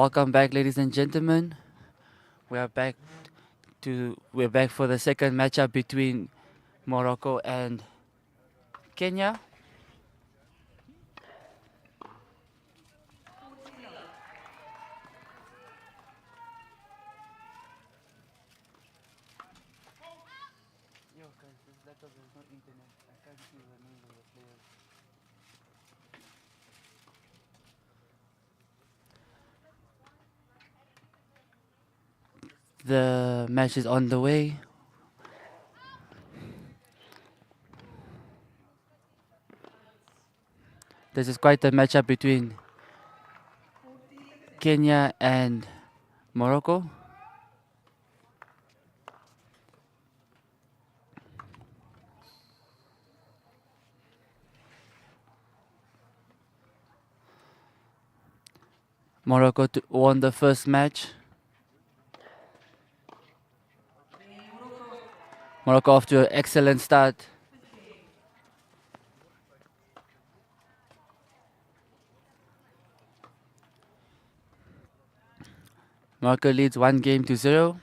Welcome back, ladies and gentlemen. We are back we're back for the second matchup between Morocco and Kenya. The match is on the way. This is quite a matchup between Kenya and Morocco. Morocco won the first match. Morocco off to an excellent start. Morocco leads 1-0.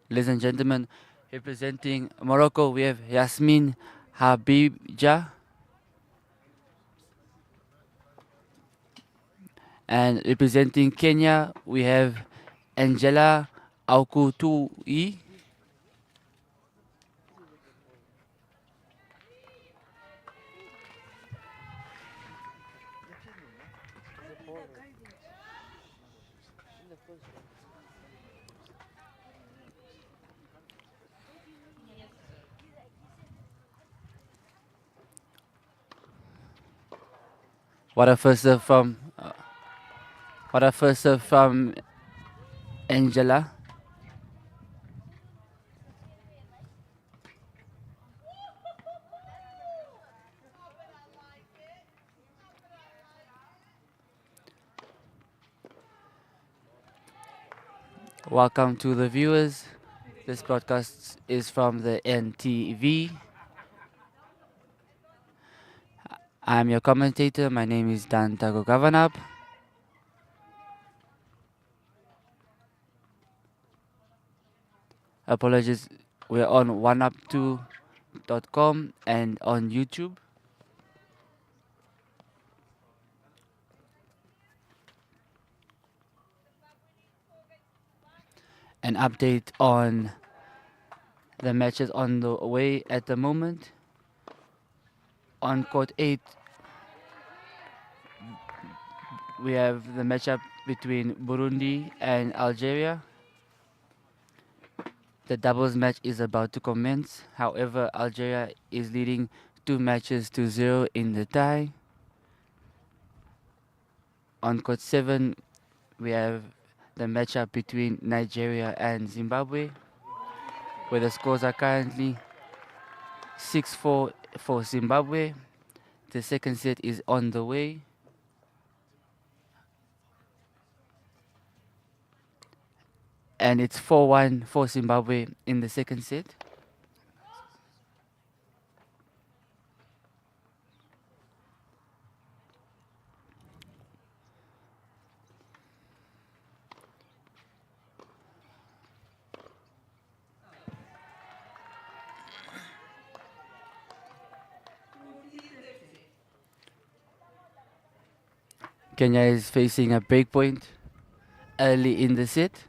Ladies and gentlemen, representing Morocco, we have Yasmin Habibja. And representing Kenya, we have Angela Aukutui. What a first serve from Angela. Welcome to the viewers. This broadcast is from the NTV. I'm your commentator. My name is Dan Tago Gavanab. Apologies, we're on oneup2.com and on YouTube. An update on the matches on the way at the moment. On court 8, we have the matchup between Burundi and Algeria. The doubles match is about to commence. However, Algeria is leading 2-0 in the tie. On court 7, we have the matchup between Nigeria and Zimbabwe, where the scores are currently 6-4 for Zimbabwe. The second set is on the way. And it's 4-1 for Zimbabwe in the second set. Kenya is facing a break point early in the set.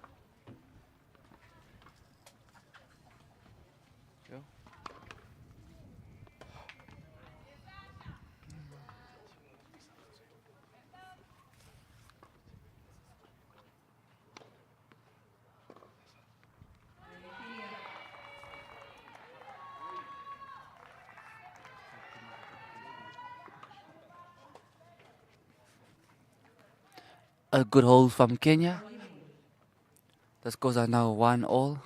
A good hold from Kenya. The scores are now 1-all.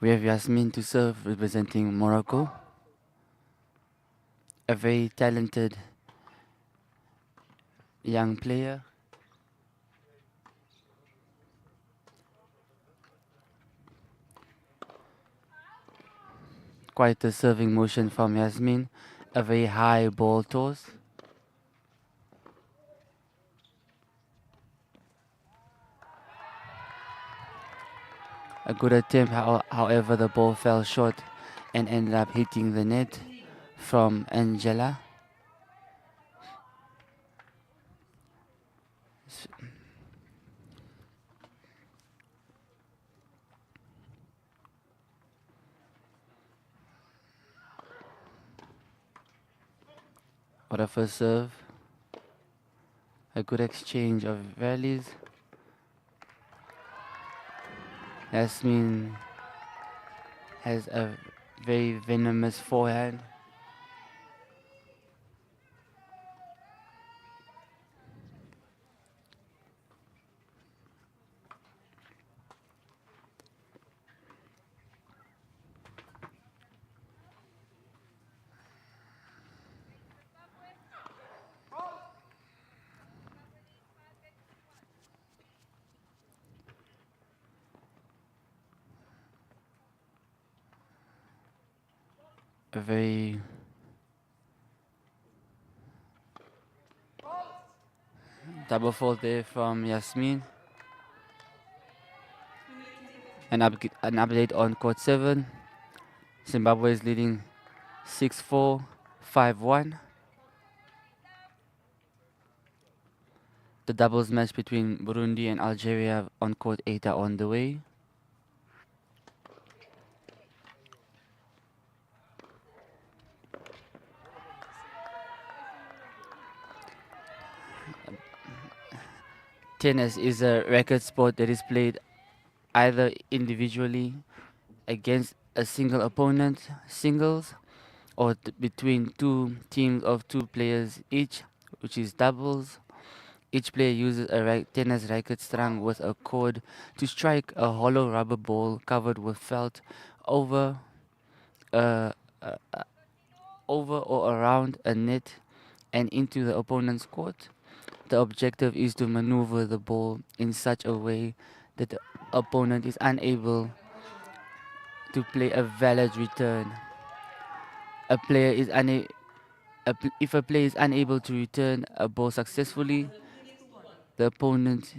We have Yasmin to serve, representing Morocco. A very talented young player. Quite a serving motion from Yasmin. A very high ball toss. A good attempt, however, the ball fell short and ended up hitting the net from Angela. What a first serve. A good exchange of rallies. Yasmin has a very venomous forehand. A very double fault there from Yasmin. An update on court 7. Zimbabwe is leading 6-4, 5-1. The doubles match between Burundi and Algeria on court 8 are on the way. Tennis is a racket sport that is played either individually against a single opponent, singles, or between two teams of two players each, which is doubles. Each player uses a tennis racket strung with a cord to strike a hollow rubber ball covered with felt over, uh, uh, uh, over or around a net and into the opponent's court. The objective is to maneuver the ball in such a way that the opponent is unable to play a valid return. A player is unable If a player is unable to return a ball successfully, the opponent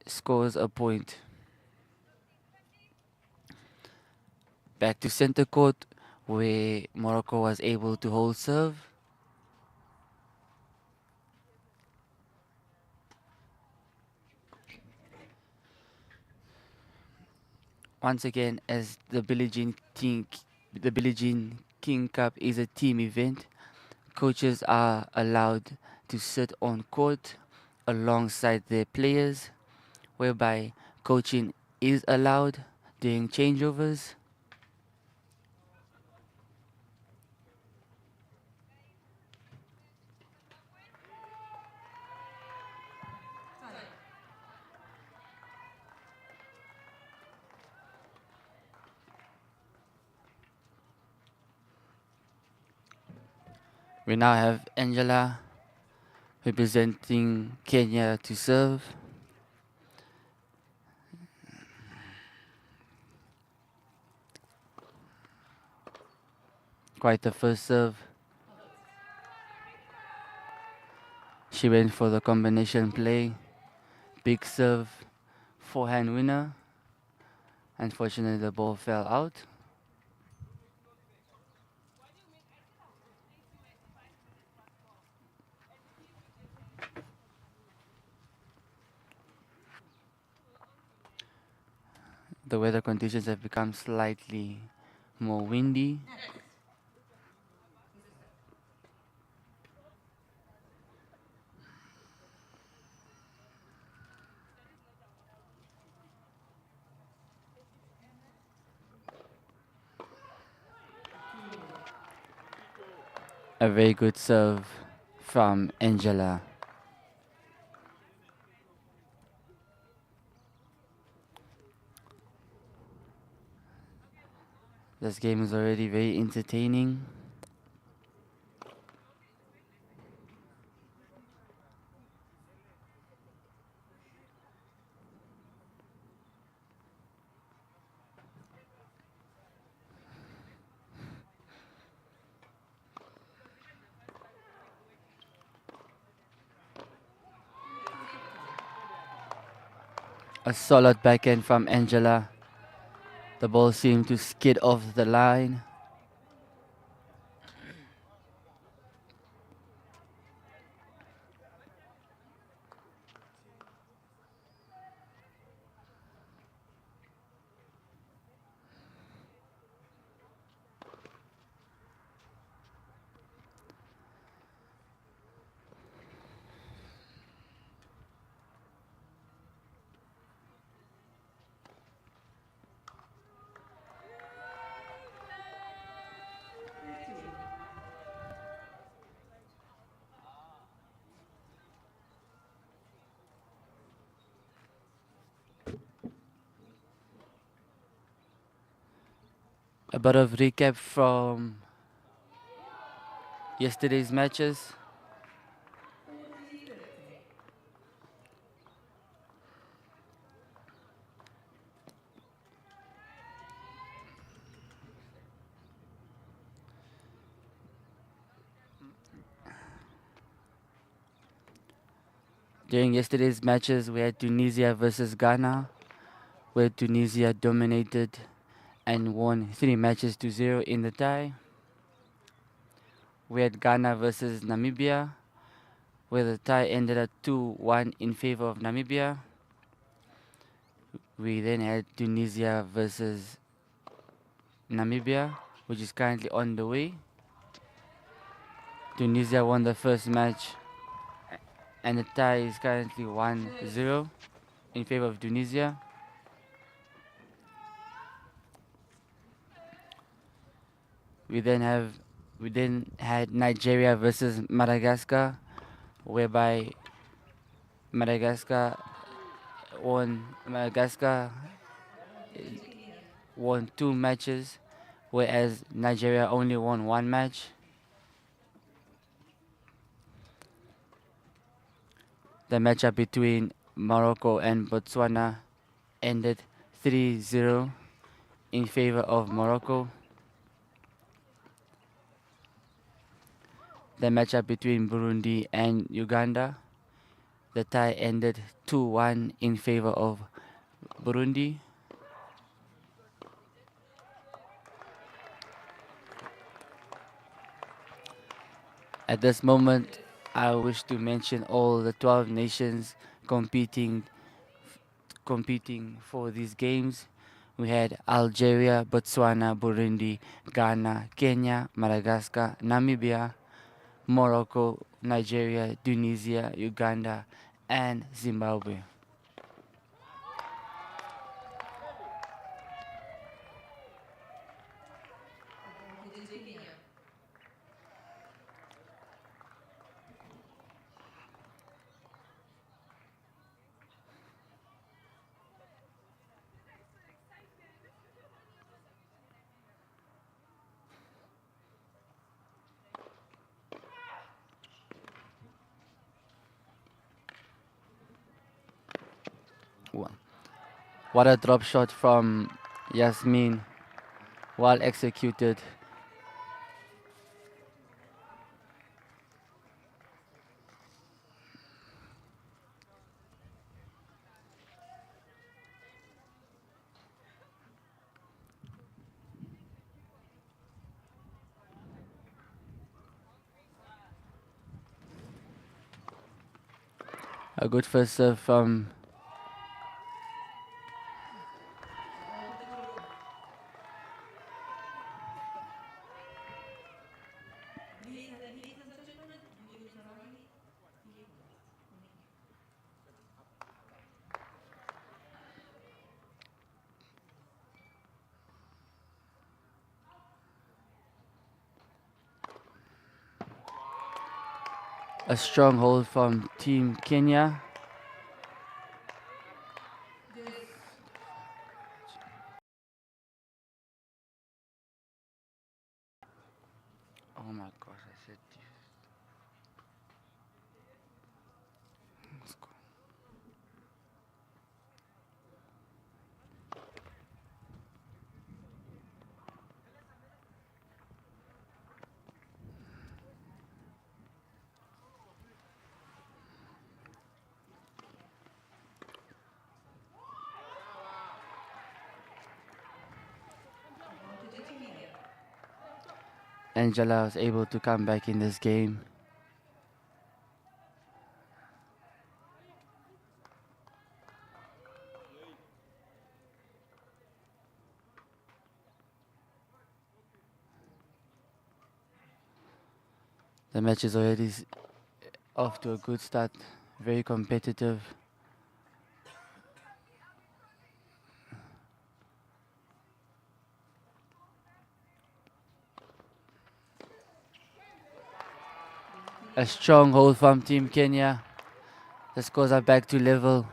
scores a point. Back to center court, where Morocco was able to hold serve. Once again, as the Billie Jean King Cup is a team event, coaches are allowed to sit on court alongside their players, whereby coaching is allowed during changeovers. We now have Angela representing Kenya to serve. Quite the first serve. She went for the combination play. Big serve, forehand winner. Unfortunately, the ball fell out. The weather conditions have become slightly more windy. A very good serve from Angela. This game is already very entertaining. A solid backhand from Angela. The ball seemed to skid off the line. A bit of recap from yesterday's matches. During yesterday's matches, we had Tunisia versus Ghana, where Tunisia dominated and won 3 matches to 0 in the tie. We had Ghana versus Namibia, where the tie ended at 2-1 in favor of Namibia. We then had Tunisia versus Namibia, which is currently on the way. Tunisia won the first match, and the tie is currently 1-0 in favor of Tunisia. We then had Nigeria versus Madagascar, whereby Madagascar Madagascar won 2 matches, whereas Nigeria only won 1 match. The matchup between Morocco and Botswana ended 3-0 in favor of Morocco. The matchup between Burundi and Uganda, the tie ended 2-1 in favor of Burundi. At this moment, I wish to mention all the 12 nations competing for these games. We had Algeria, Botswana, Burundi, Ghana, Kenya, Madagascar, Namibia, Morocco, Nigeria, Tunisia, Uganda, and Zimbabwe. What a drop shot from Yasmin, well executed. A good first serve from a strong hold from Team Kenya. Oh my gosh, I said let's go. Angela was able to come back in this game. The match is already off to a good start, very competitive. A strong hold from Team Kenya. The scores are back to level.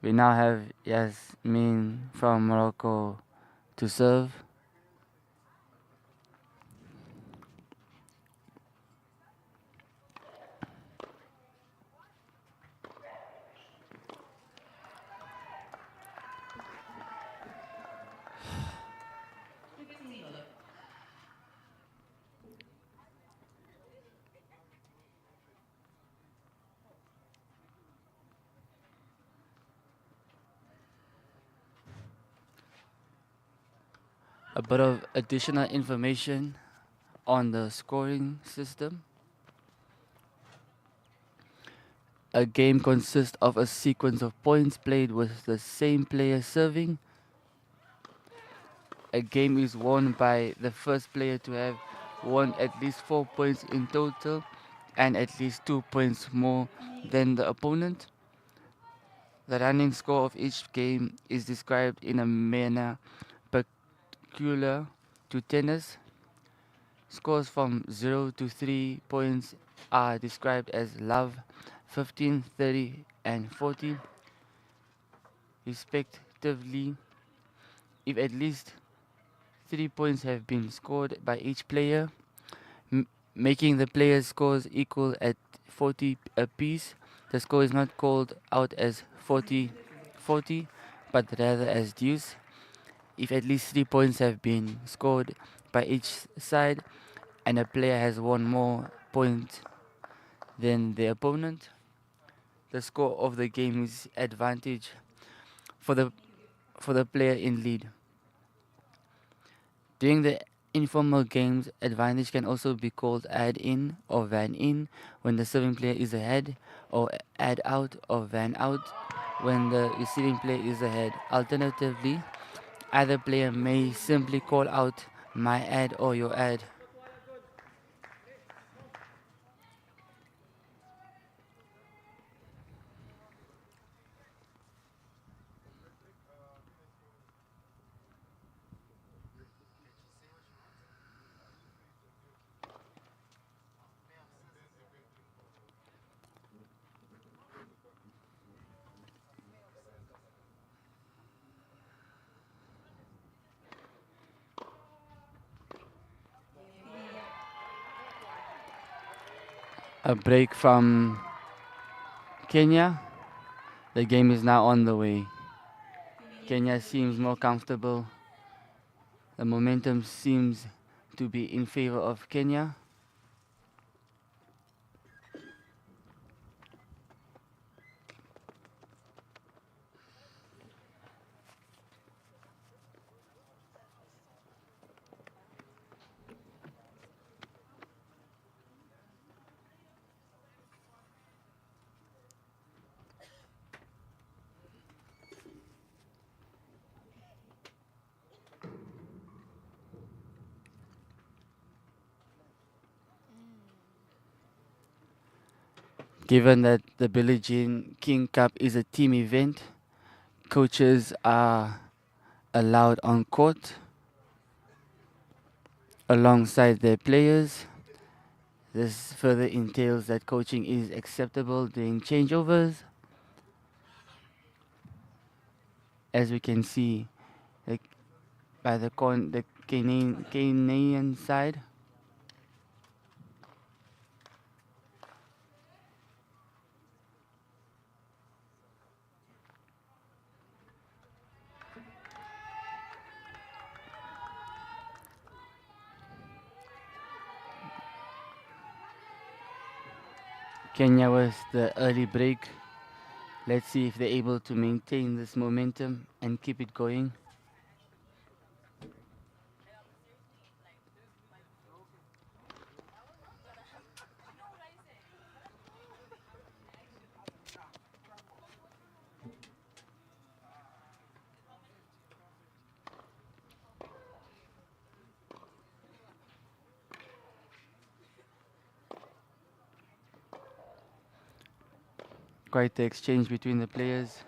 We now have Yasmin from Morocco to serve. A bit of additional information on the scoring system. A game consists of a sequence of points played with the same player serving. A game is won by the first player to have won at least 4 points in total and at least 2 points more than the opponent. The running score of each game is described in a manner peculiar to tennis. Scores from 0 to 3 points are described as love, 15, 30, and 40, respectively. If at least 3 points have been scored by each player, making the players' scores equal at 40 apiece, the score is not called out as 40-40, but rather as deuce. If at least 3 points have been scored by each side and a player has won more points than the opponent, the score of the game is advantage for the player in lead. During the informal games, advantage can also be called add in or van in when the serving player is ahead, or add out or van out when the receiving player is ahead. Alternatively, either player may simply call out my ad or your ad. A break from Kenya. The game is now on the way. Kenya seems more comfortable. The momentum seems to be in favor of Kenya. Given that the Billie Jean King Cup is a team event, coaches are allowed on court alongside their players. This further entails that coaching is acceptable during changeovers. As we can see, like by the Canadian side. Kenya with the early break. Let's see if they're able to maintain this momentum and keep it going. Quite the exchange between the players.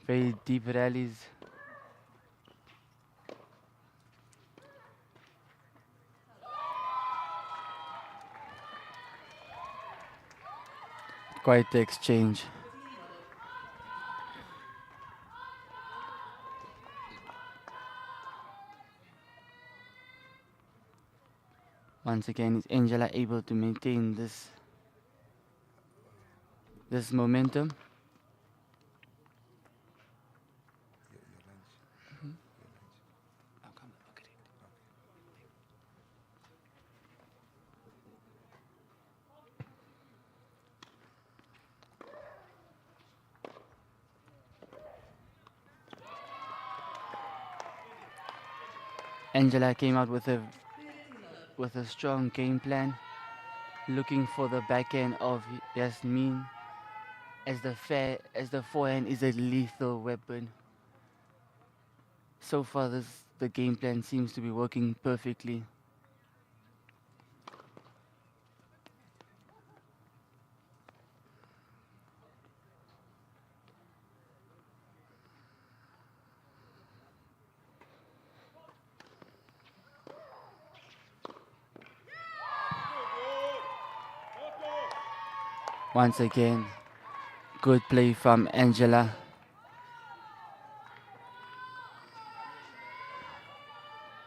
Very deep rallies. Quite the exchange. Once again, is Angela able to maintain this momentum? Angela came out with a strong game plan, looking for the back end of Yasmin, as the forehand is a lethal weapon. So far, the game plan seems to be working perfectly. Once again, good play from Angela.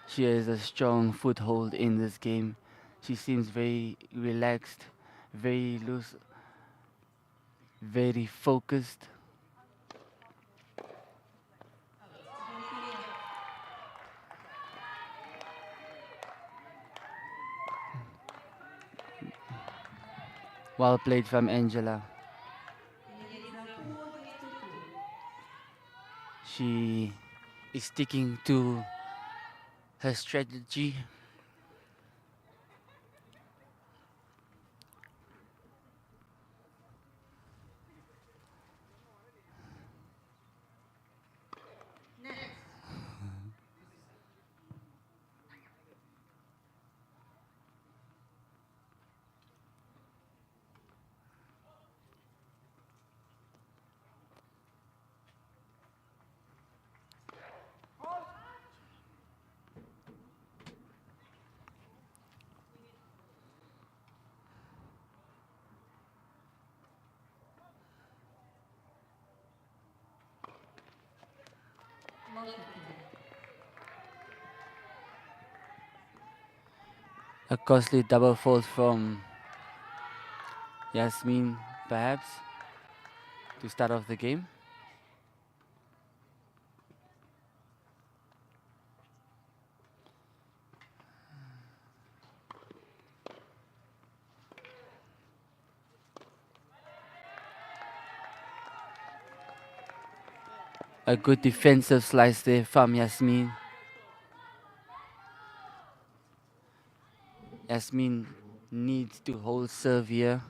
She has a strong foothold in this game. She seems very relaxed, very loose, very focused. Well played from Angela. She is sticking to her strategy. A costly double fault from Yasmin, perhaps, to start off the game. A good defensive slice there from Yasmin. Yasmin needs to hold serve here.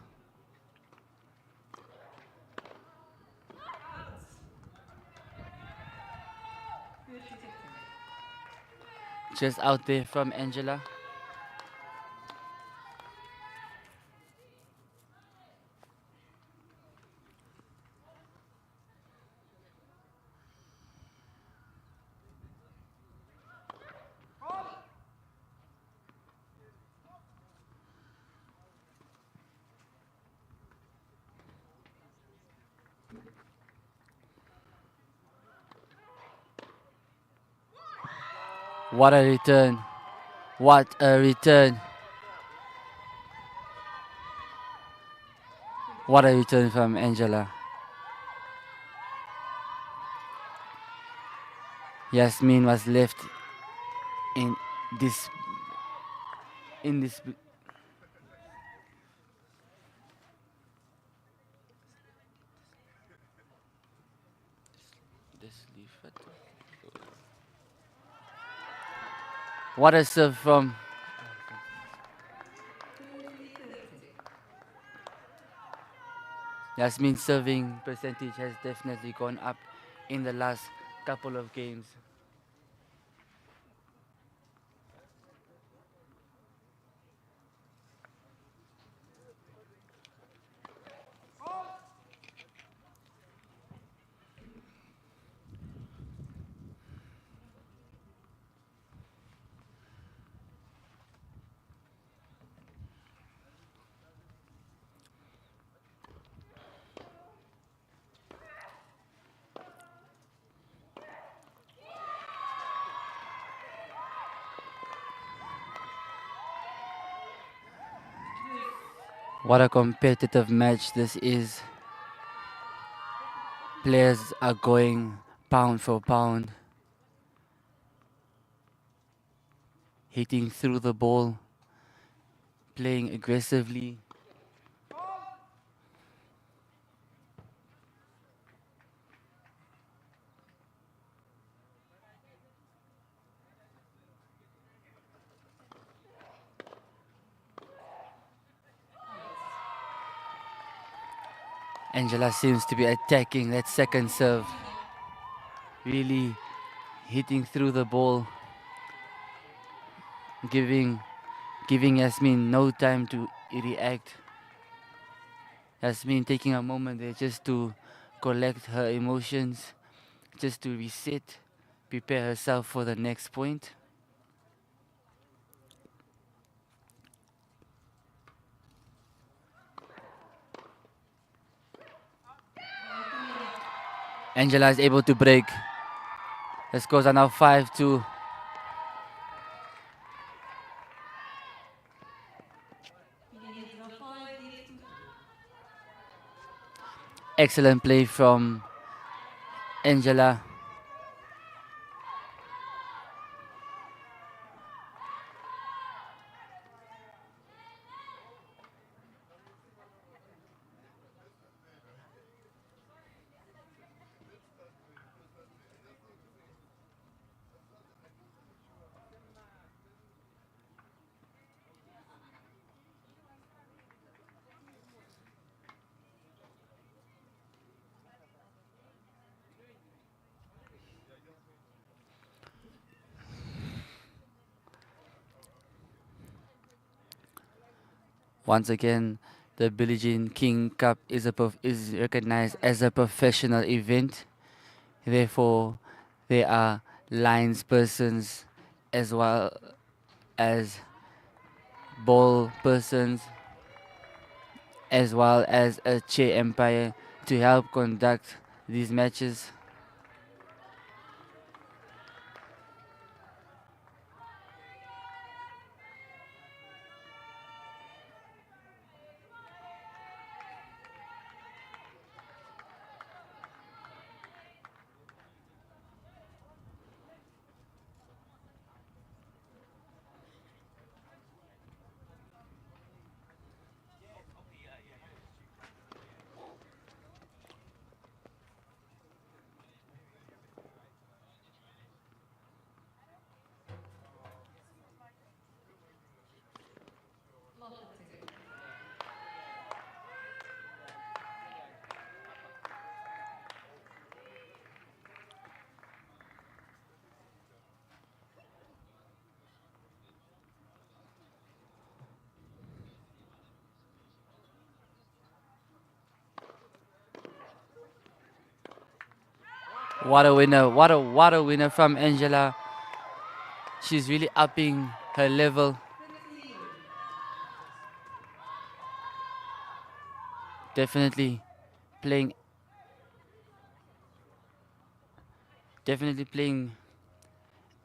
Just out there from Angela. What a return. What a return. What a return from Angela. Yasmin was left in this in this What a serve from Yasmin's serving percentage has definitely gone up in the last couple of games. What a competitive match this is. Players are going pound for pound, hitting through the ball, playing aggressively. Angela seems to be attacking that second serve, really hitting through the ball, giving Yasmin no time to react. Yasmin taking a moment there just to collect her emotions, just to reset, prepare herself for the next point. Angela is able to break. The scores are now 5-2. Excellent play from Angela. Once again, the Billie Jean King Cup is recognized as a professional event. Therefore, there are lines persons as well as ball persons, as well as a chair umpire to help conduct these matches. What a winner. What a winner from Angela. She's really upping her level. Definitely playing definitely playing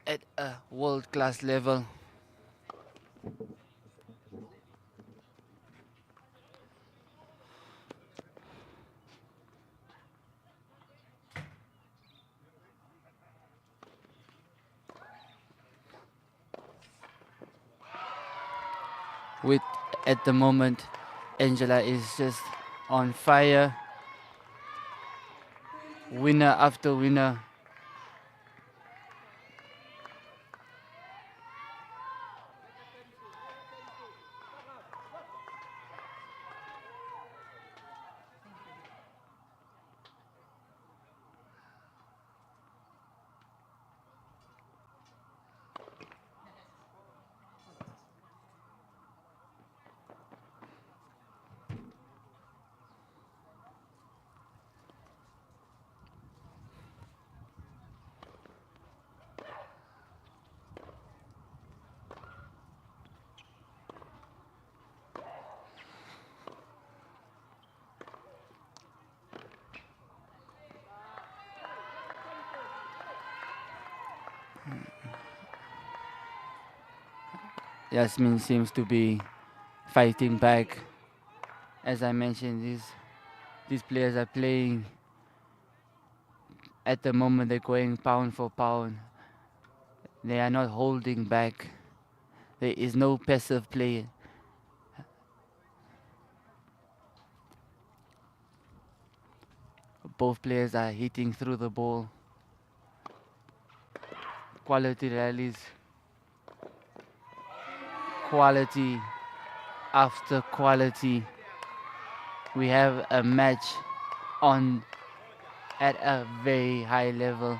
at a world class level. With at the moment, Angela is just on fire. Winner after winner. Yasmin seems to be fighting back. As I mentioned, these players are playing at the moment. They're going pound for pound. They are not holding back. There is no passive play. Both players are hitting through the ball. Quality rallies. Quality after quality. We have a match on at a very high level.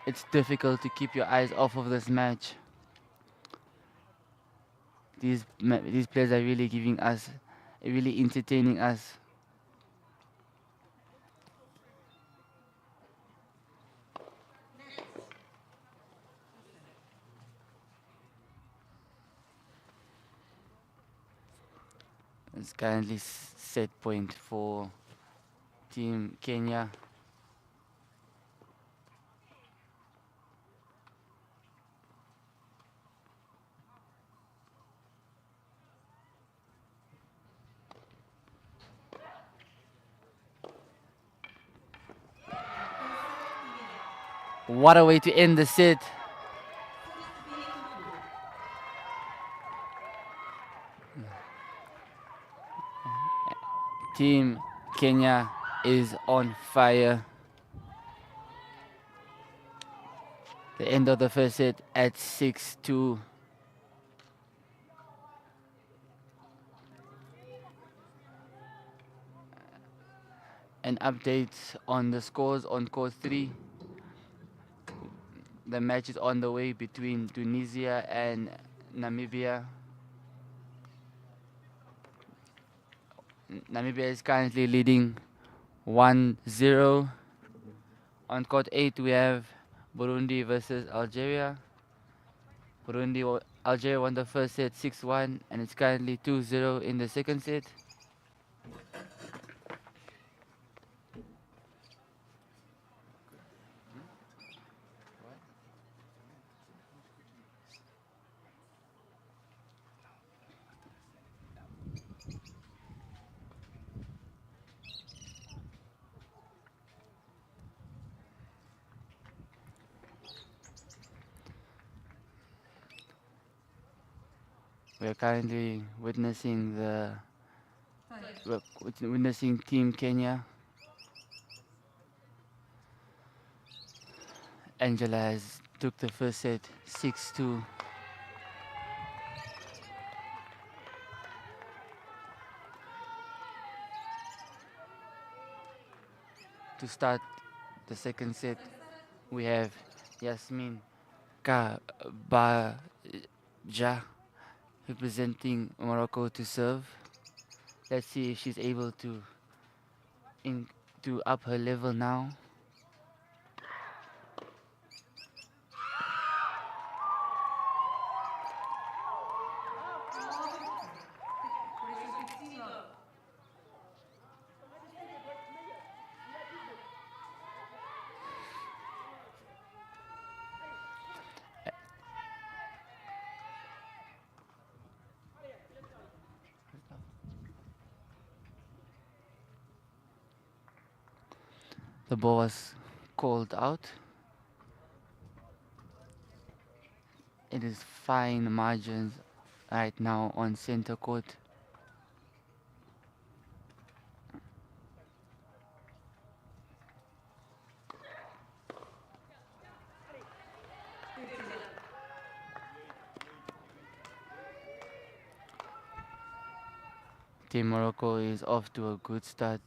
It's difficult to keep your eyes off of this match. These players are really giving us, really entertaining us. It's currently set point for Team Kenya. What a way to end the set. Team Kenya is on fire. The end of the first set at 6-2. An update on the scores on court 3. The match is on the way between Tunisia and Namibia. Namibia is currently leading 1-0. On court 8, we have Burundi versus Algeria. Algeria won the first set 6-1, and it's currently 2-0 in the second set. We are currently witnessing Team Kenya. Angela has took the first set 6-2. To start the second set, we have Yasmin Kabaja representing Morocco to serve. Let's see if she's able to up her level now. The ball was called out. It is fine margins right now on center court. Team Morocco is off to a good start.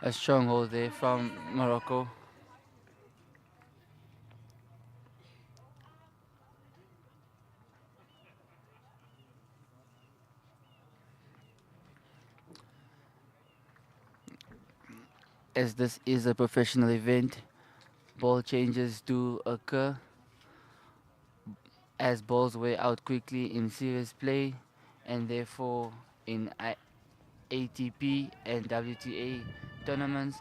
A stronghold there from Morocco. As this is a professional event, ball changes do occur as balls wear out quickly in serious play, and therefore in ATP and WTA tournaments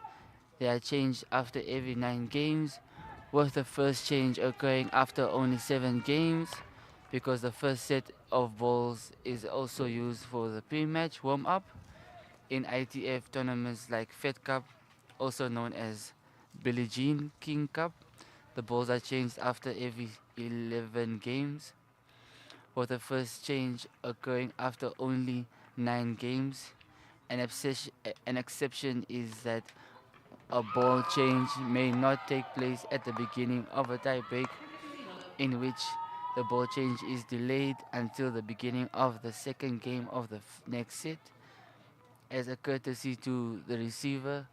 they are changed after every 9 games, with the first change occurring after only 7 games, because the first set of balls is also used for the pre-match warm-up in ITF tournaments like Fed Cup, also known as Billie Jean King Cup. The balls are changed after every 11 games, with the first change occurring after only 9 games. An exception is that a ball change may not take place at the beginning of a tie break, in which the ball change is delayed until the beginning of the second game of the next set. As a courtesy to the receiver,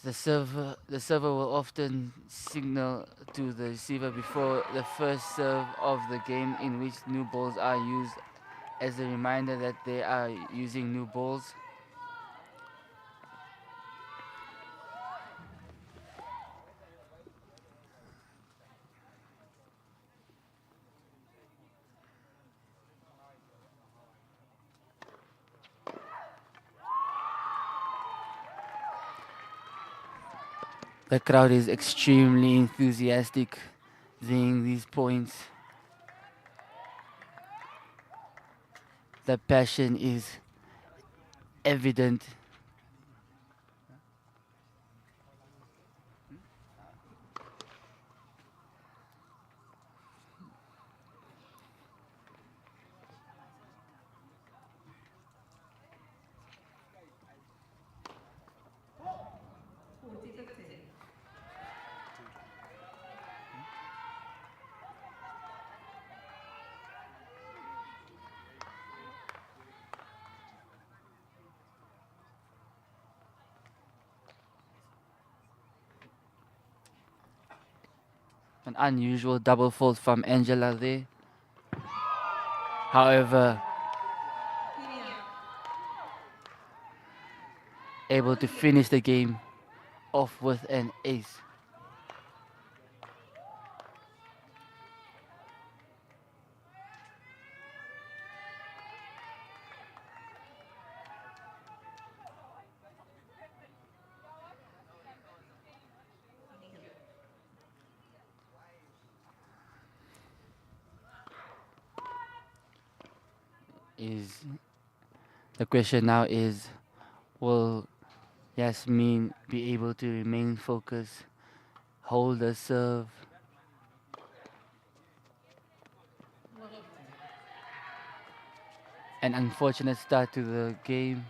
the server will often signal to the receiver before the first serve of the game in which new balls are used, as a reminder that they are using new balls. The crowd is extremely enthusiastic seeing these points. The passion is evident. An unusual double fault from Angela there. However, able to finish the game off with an ace. Is the question now is, will Yasmin be able to remain focused, hold the serve? An unfortunate start to the game.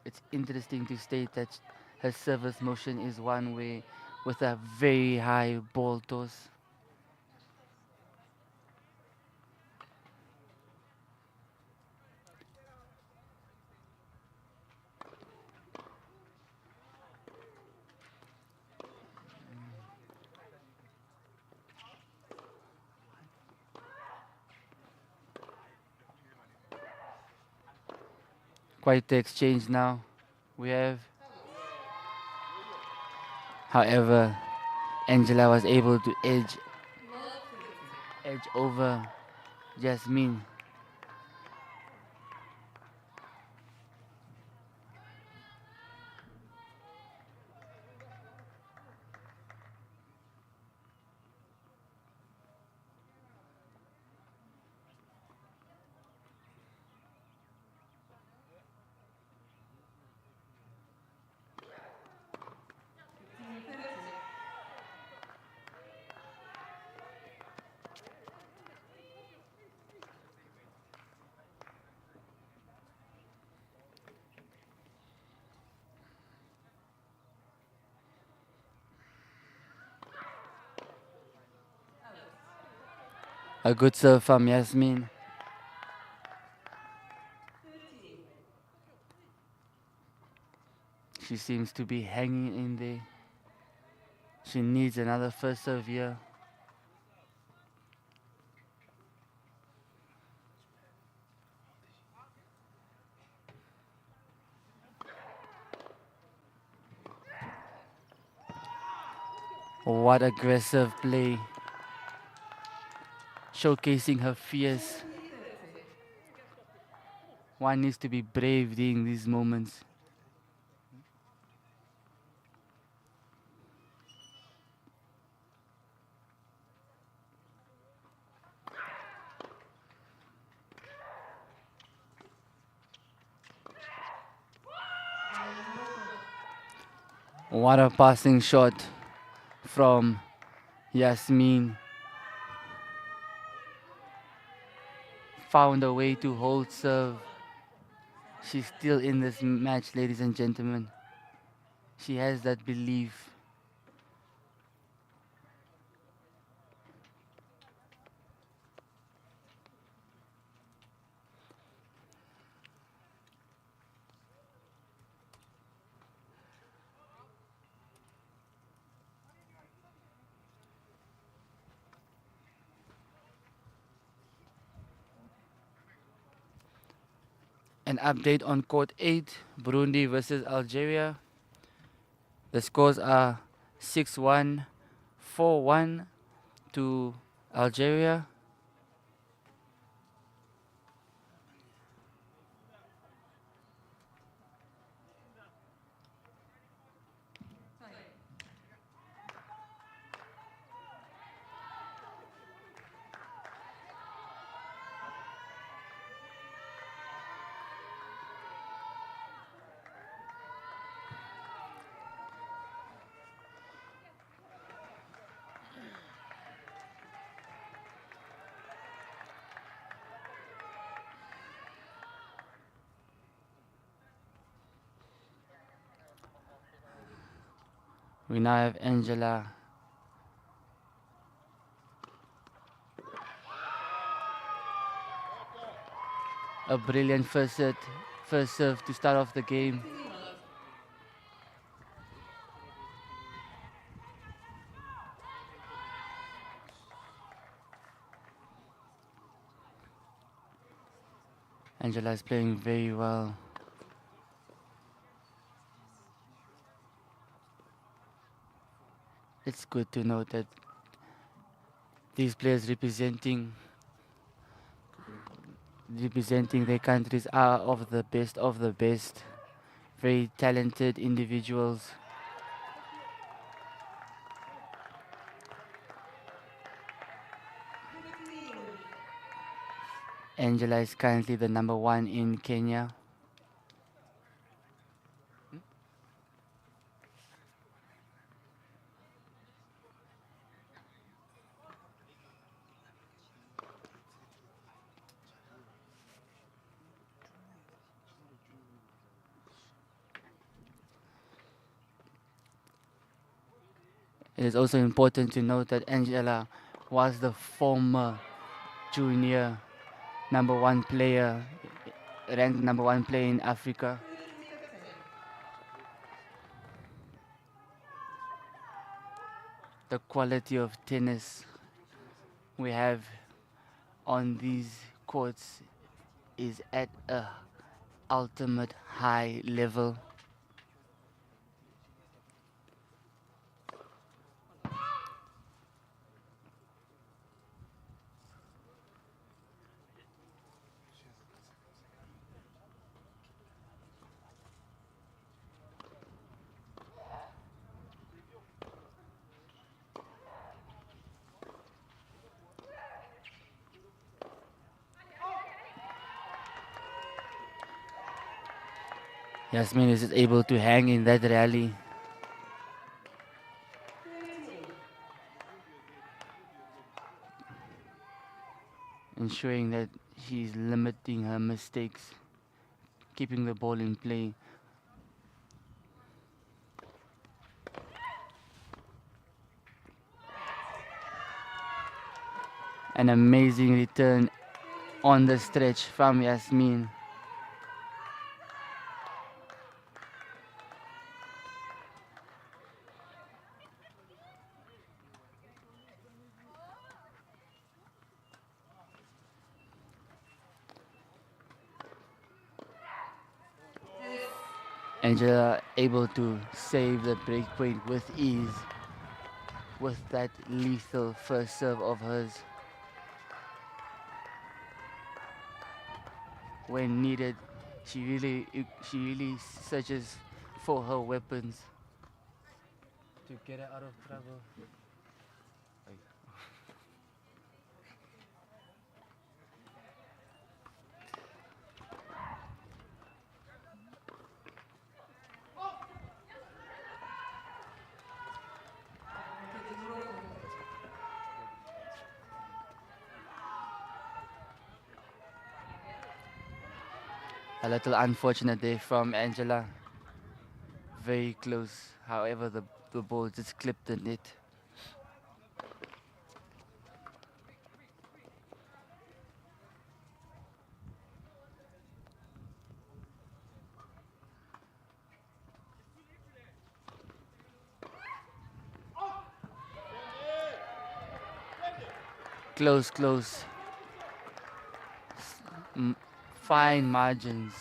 It's interesting to state that her service motion is one way with a very high ball toss. Quite the exchange now we have. However, Angela was able to edge over Jasmine. A good serve from Yasmin. She seems to be hanging in there. She needs another first serve here. What aggressive play. Showcasing her fierce. One needs to be brave during these moments. What a passing shot from Yasmin. Found a way to hold serve. She's still in this match, ladies and gentlemen. She has that belief. An update on Court 8, Burundi versus Algeria. The scores are 6-1, 4-1 to Algeria. We now have Angela. A brilliant first serve to start off the game. Angela is playing very well. It's good to note that these players representing their countries are of the best of the best. Very talented individuals. Angela is currently the number 1 in Kenya. It is also important to note that Angela was the former junior number 1 player, ranked number 1 player in Africa. The quality of tennis we have on these courts is at a ultimate high level. Yasmin is able to hang in that rally. Ensuring that she's limiting her mistakes, keeping the ball in play. An amazing return on the stretch from Yasmin. Angela able to save the break point with ease with that lethal first serve of hers. When needed, she really searches for her weapons to get her out of trouble. A little unfortunate there from Angela. Very close. However, the ball just clipped the net. Close, close. M- Fine margins.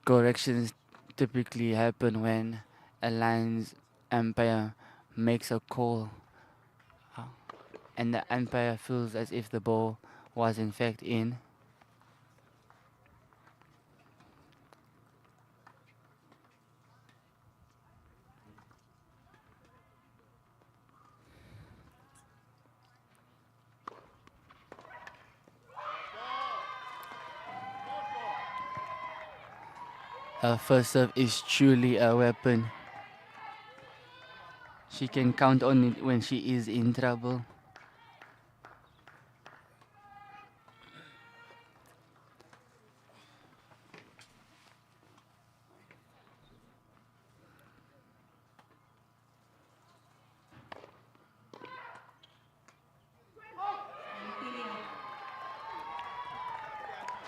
Corrections typically happen when a line's umpire makes a call and the umpire feels as if the ball was in fact in. Her first serve is truly a weapon. She can count on it when she is in trouble.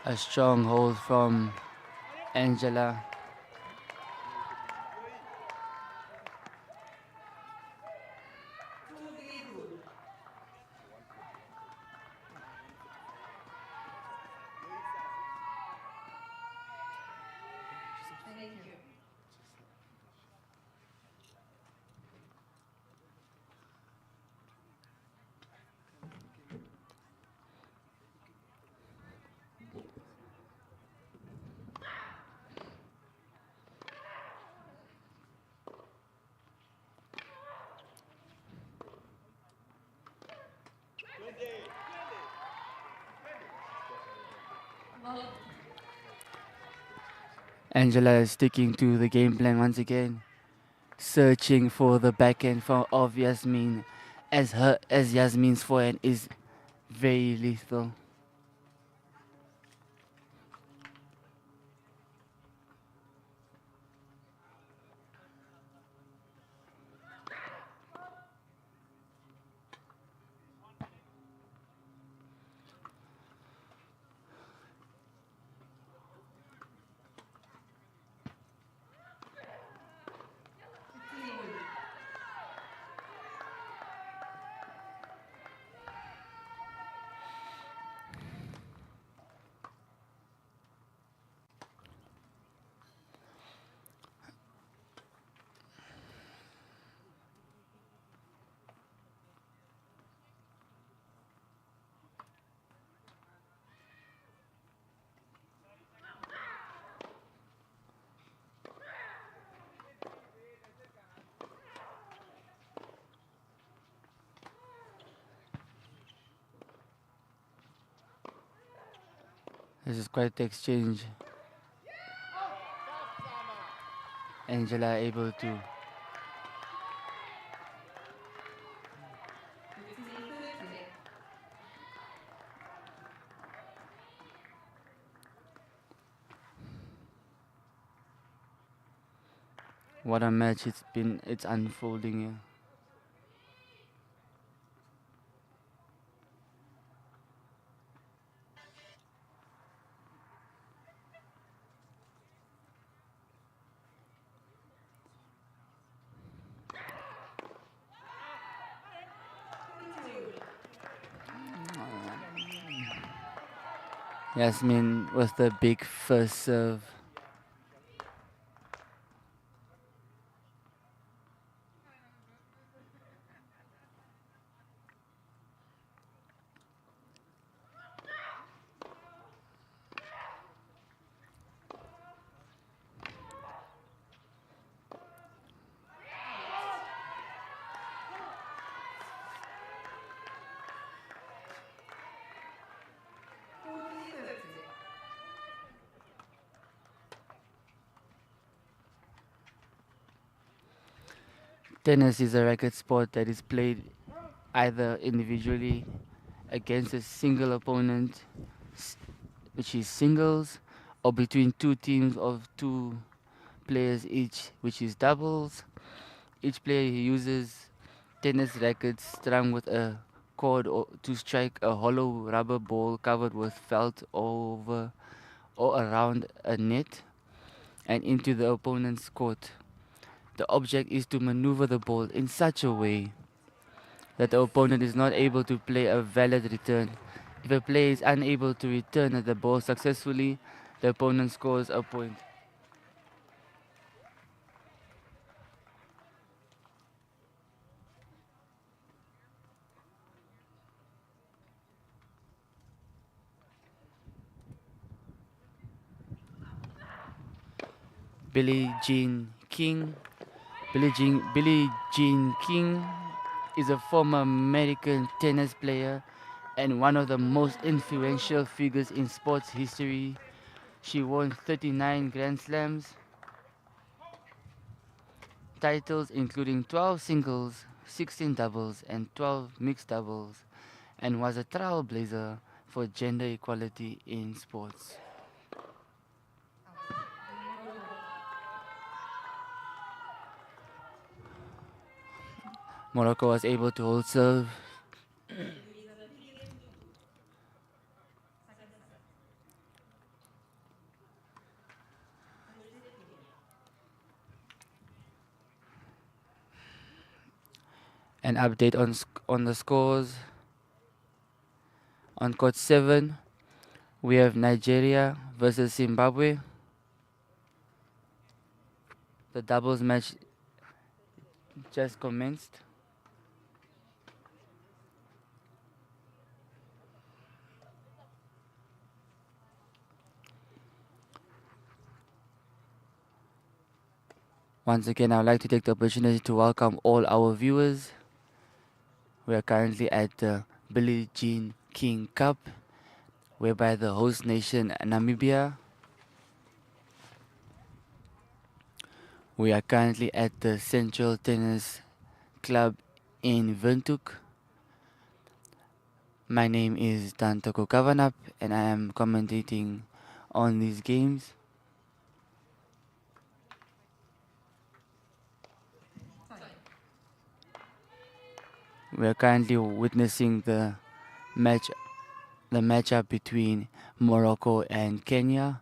A strong hold from Angela. Angela is sticking to the game plan once again, searching for the backhand of Yasmin, as Yasmin's forehand is very lethal. This is quite the exchange. Angela able to What a match it's been. It's unfolding here. Yasmin with the big first serve. Tennis is a racket sport that is played either individually against a single opponent, s- which is singles, or between two teams of two players each, which is doubles. Each player uses tennis rackets strung with a cord to strike a hollow rubber ball covered with felt over or around a net and into the opponent's court. The object is to maneuver the ball in such a way that the opponent is not able to play a valid return. If a player is unable to return the ball successfully, the opponent scores a point. Billie Jean King. Billie Jean King is a former American tennis player and one of the most influential figures in sports history. She won 39 Grand Slams titles, including 12 singles, 16 doubles, and 12 mixed doubles, and was a trailblazer for gender equality in sports. Morocco was able to hold serve and update on the scores. On court 7, we have Nigeria versus Zimbabwe. The doubles match just commenced. Once again, I would like to take the opportunity to welcome all our viewers. We are currently at the Billie Jean King Cup, whereby the host nation, Namibia. We are currently at the Central Tennis Club in Windhoek. My name is Dantoko Kavanap, and I am commentating on these games. We are currently witnessing match, the matchup between Morocco and Kenya,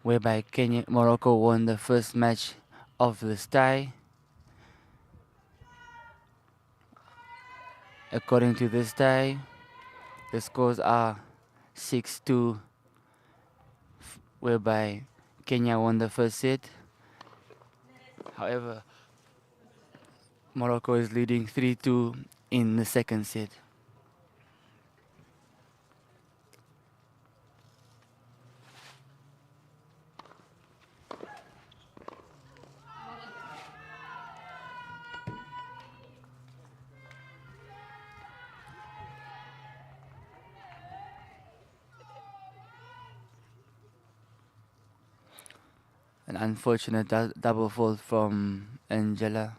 whereby Morocco won the first match of this tie. According to this tie, the scores are 6-2, whereby Kenya won the first set. However, Morocco is leading 3-2 in the second set. An unfortunate double fault from Angela.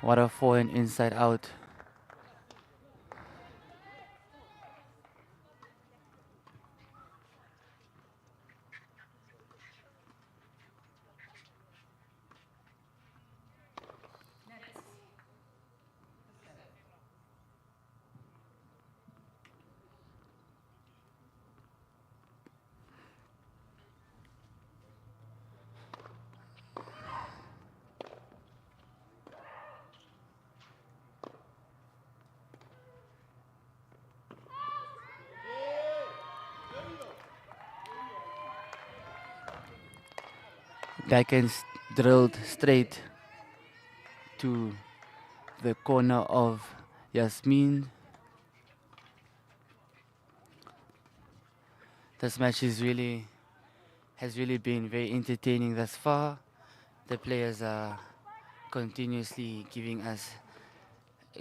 What a forehand inside out. Backhand drilled straight to the corner of Yasmin. This match has really been very entertaining thus far. The players are continuously giving us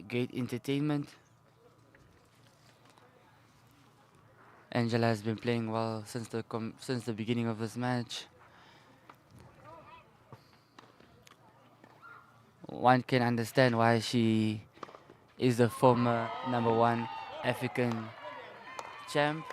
great entertainment. Angela has been playing well since the beginning of this match. One can understand why she is the former #1 African champ.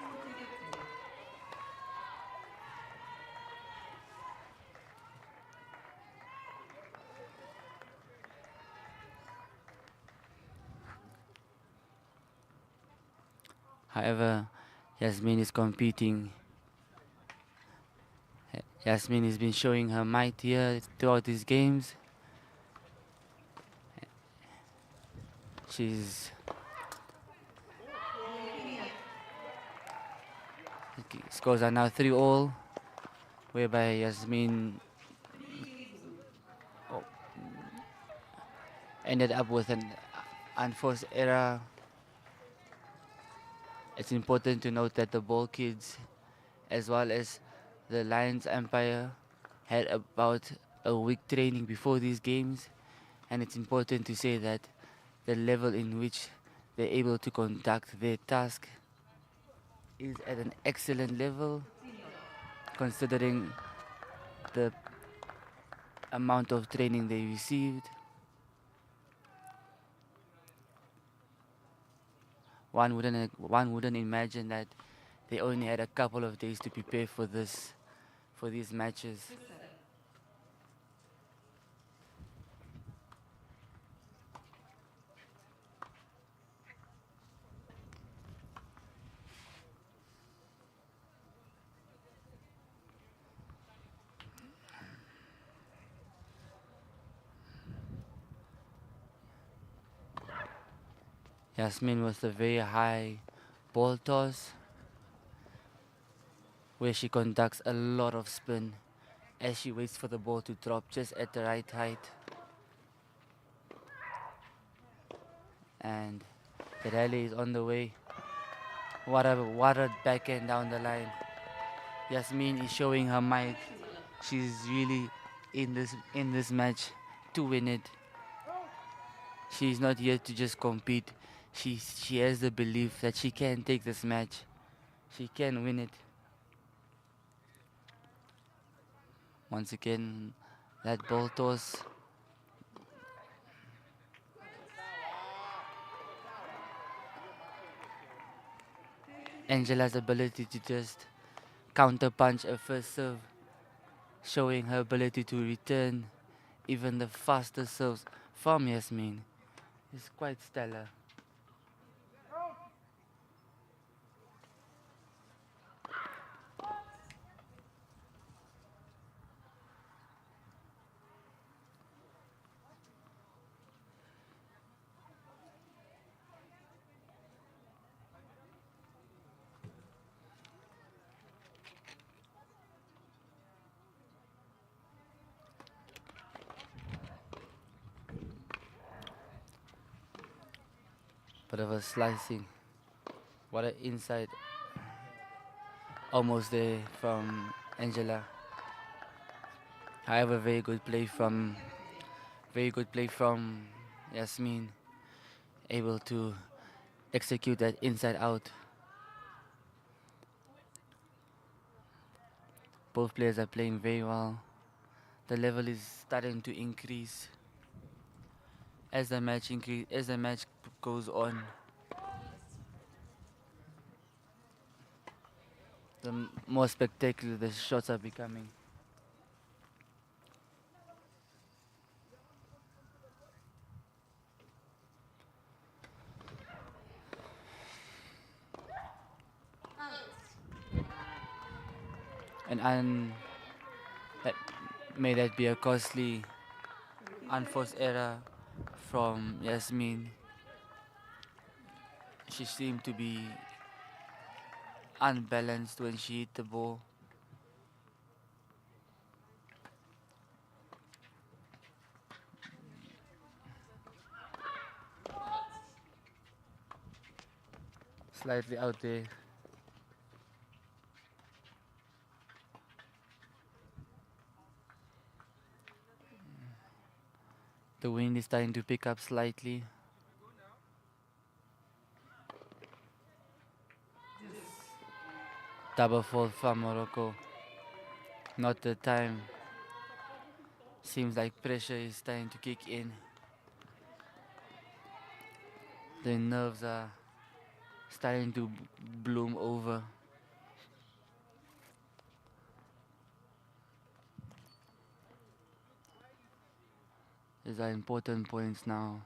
However, Yasmin is competing. Yasmin has been showing her might here throughout these games. She's scores are now 3-all, whereby Yasmin ended up with an unforced error. It's important to note that the ball kids, as well as the Lions umpire, had about a week training before these games, and it's important to say that the level in which they're able to conduct their task is at an excellent level, considering the amount of training they received. One wouldn't imagine that they only had a couple of days to prepare for these matches. Yasmin with a very high ball toss, where she conducts a lot of spin as she waits for the ball to drop just at the right height. And the rally is on the way. What a backhand down the line. Yasmin is showing her might. She's really in this match to win it. She's not here to just compete. She has the belief that she can take this match. She can win it. Once again, that ball toss. Angela's ability to just counter punch a first serve, showing her ability to return even the faster serves from Yasmin, is quite stellar. Bit of a slicing. What an inside. Almost there from Angela. However, very good play from Yasmin. Able to execute that inside out. Both players are playing very well. The level is starting to increase. As the match goes on, the more spectacular the shots are becoming. And that may that be a costly unforced error from Yasmin. She seemed to be unbalanced when she hit the ball. Slightly out there. The wind is starting to pick up slightly. Double fault from Morocco. Not the time. Seems like pressure is starting to kick in. The nerves are starting to bloom over. These are important points now.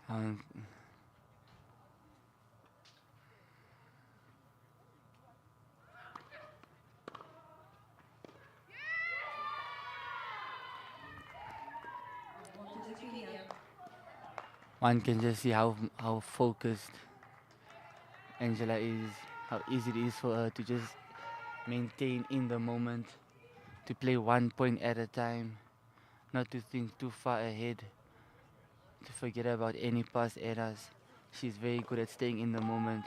Um, one can just see how focused Angela is, how easy it is for her to just maintain in the moment, to play 1 point at a time, not to think too far ahead, to forget about any past errors. She's very good at staying in the moment.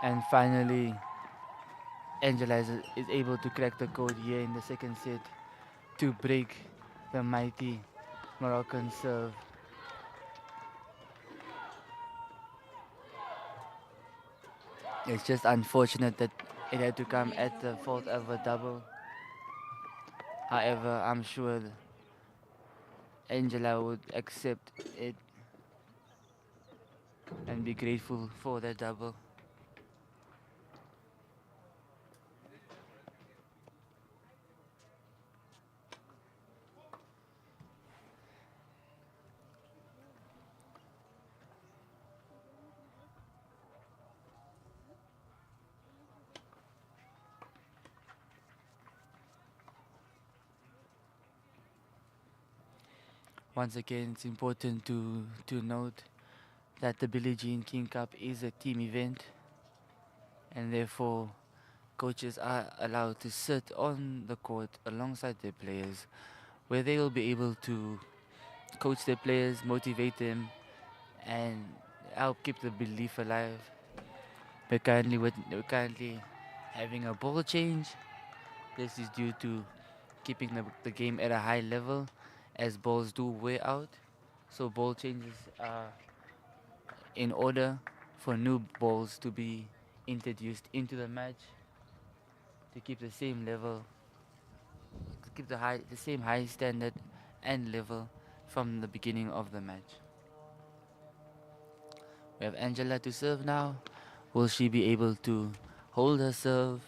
And finally, Angela is able to crack the code here in the second set to break the mighty Moroccan serve. It's just unfortunate that it had to come at the fault of a double. However, I'm sure Angela would accept it and be grateful for that double. Once again, it's important to note that the Billie Jean King Cup is a team event, and therefore coaches are allowed to sit on the court alongside their players, where they will be able to coach their players, motivate them, and help keep the belief alive. We're currently having a ball change. This is due to keeping the game at a high level, as balls do wear out. So ball changes are in order for new balls to be introduced into the match to keep the same level, to keep the same high standard and level from the beginning of the match. We have Angela to serve now. Will she be able to hold her serve?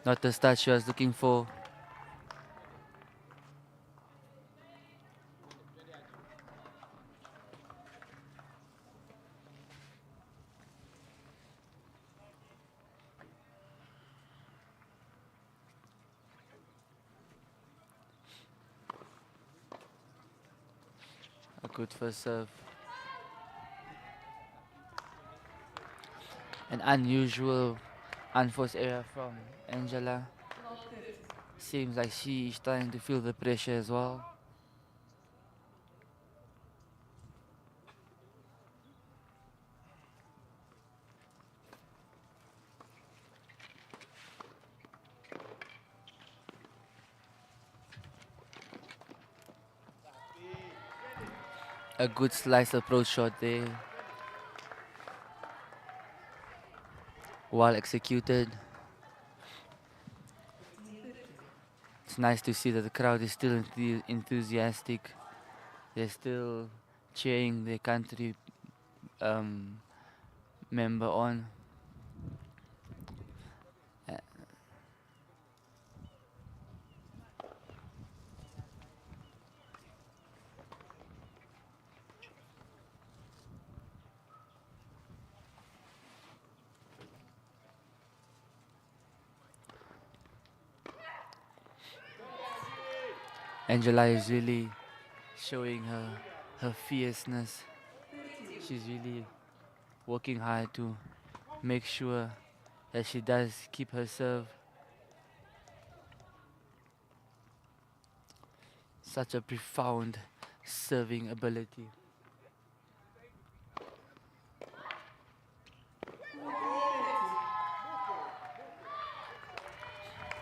Not the start she was looking for. A good first serve. An unusual unforced error from Angela. Seems like she is starting to feel the pressure as well. A good slice approach shot there. Well executed. It's nice to see that the crowd is still enthusiastic. They're still cheering their country um, member on. Uh, Angela is really showing her fierceness. She's really working hard to make sure that she does keep her serve. Such a profound serving ability.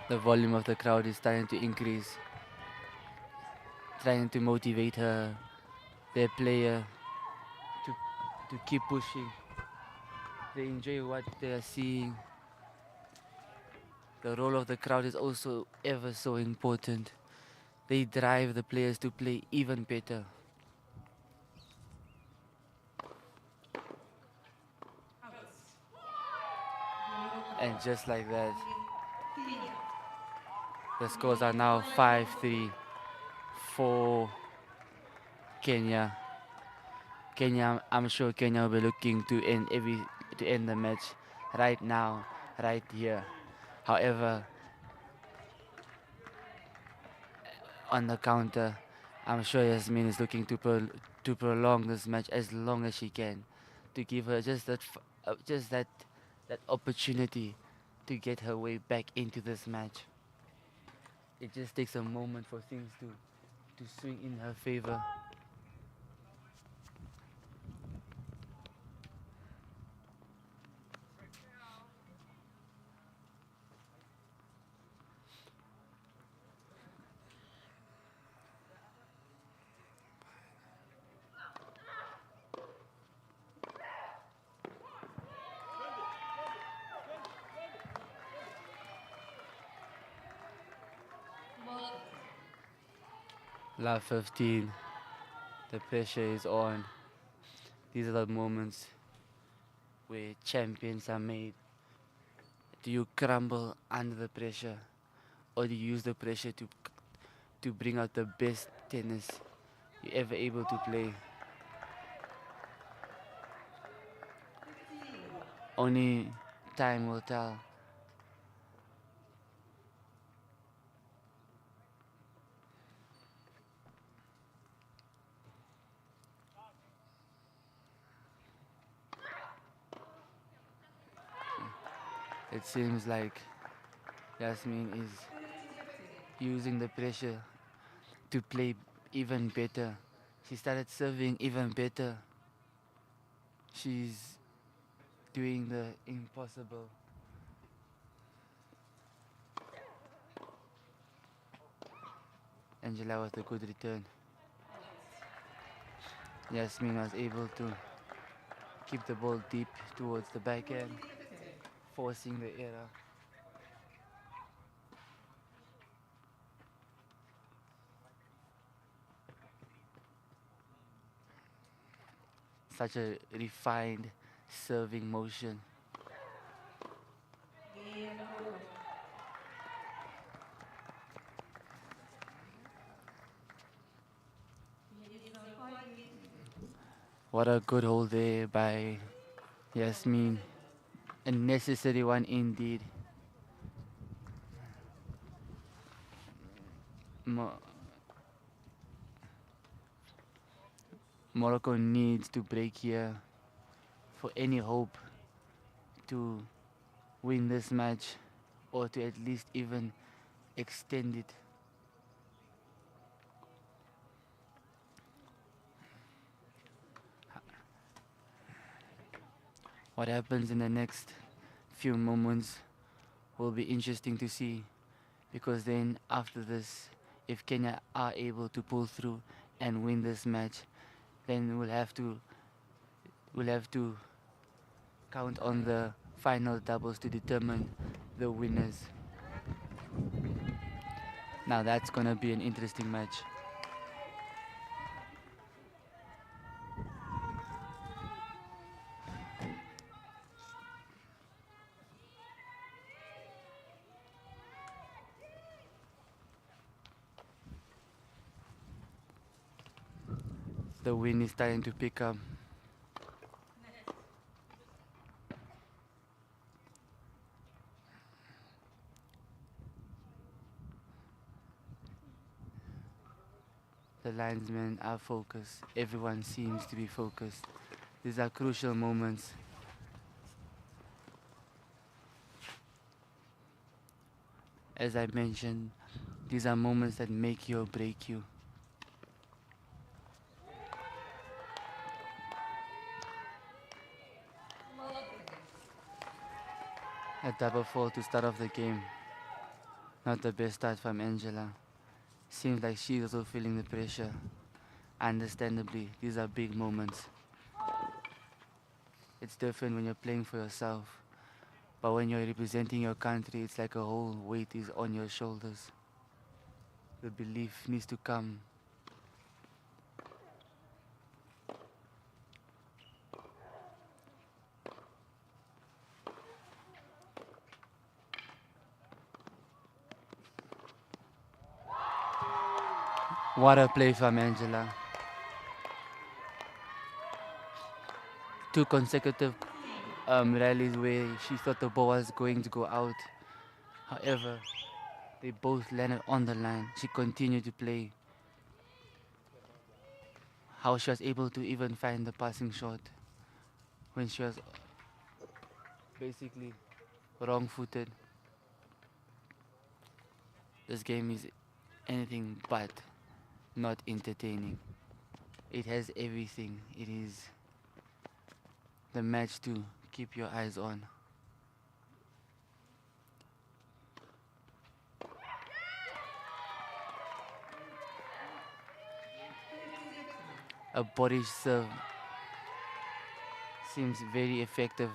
The volume of the crowd is starting to increase, trying to motivate her, their player, to, to keep pushing. They enjoy what they are seeing. The role of the crowd is also ever so important. They drive the players to play even better. And just like that, the scores are now 5-3 for Kenya. I'm sure Kenya will be looking to end the match right now, right here. However, on the counter, I'm sure Yasmin is looking to prolong this match as long as she can, to give her just that opportunity to get her way back into this match. It just takes a moment for things to swing in her favor. Lap 15, the pressure is on. These are the moments where champions are made. Do you crumble under the pressure, or do you use the pressure to bring out the best tennis you're ever able to play? Only time will tell. It seems like Yasmin is using the pressure to play even better. She started serving even better. She's doing the impossible. Angela with a good return. Yasmin was able to keep the ball deep towards the backhand, forcing the error. Such a refined serving motion. What a good hold there by Yasmin. A necessary one indeed. Mo- Morocco needs to break here for any hope to win this match or to at least even extend it. What happens in the next few moments will be interesting to see, because then after this, if Kenya are able to pull through and win this match, then we'll have to count on the final doubles to determine the winners. Now that's gonna be an interesting match. The wind is starting to pick up. The linesmen are focused. Everyone seems to be focused. These are crucial moments. As I mentioned, these are moments that make you or break you. A double fall to start off the game. Not the best start from Angela. Seems like she's also feeling the pressure. Understandably, these are big moments. It's different when you're playing for yourself. But when you're representing your country, it's like a whole weight is on your shoulders. The belief needs to come. What a play from Angela. Two consecutive rallies where she thought the ball was going to go out. However, they both landed on the line. She continued to play. How she was able to even find the passing shot when she was basically wrong-footed. This game is anything but not entertaining. It has everything. It is the match to keep your eyes on. A body serve seems very effective,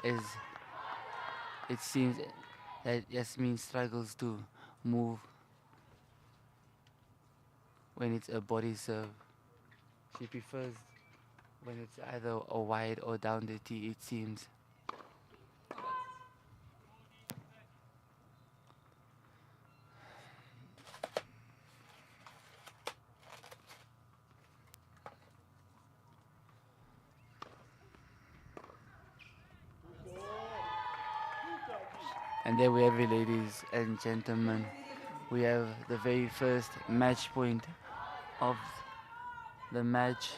as it seems that Yasmin struggles to move when it's a body serve. She prefers when it's either a wide or down the tee, it seems. And there we have it, ladies and gentlemen. We have the very first match point of the match.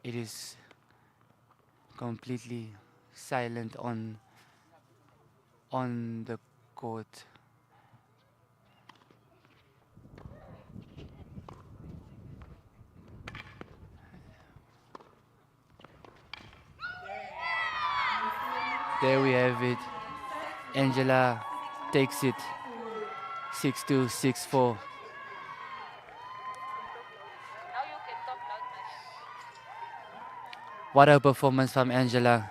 It is completely silent on the court. There we have it. Angela takes it 6-2, 6-4. What a performance from Angela.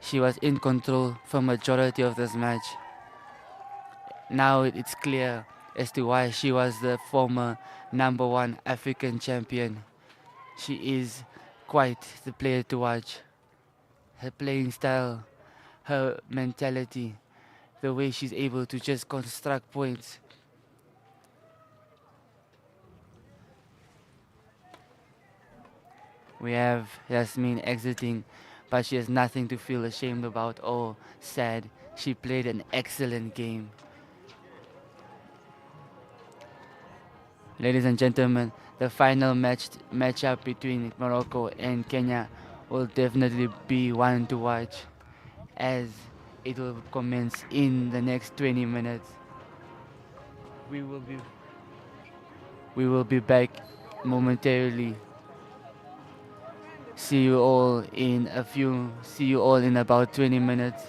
She was in control for majority of this match. Now it's clear as to why she was the former #1 African champion. She is quite the player to watch. Her playing style, her mentality, the way she's able to just construct points. We have Yasmin exiting but she has nothing to feel ashamed about or sad. She played an excellent game. Ladies and gentlemen, the final matchup between Morocco and Kenya will definitely be one to watch as it will commence in the next 20 minutes. We will be we will be back momentarily. See you all in about 20 minutes.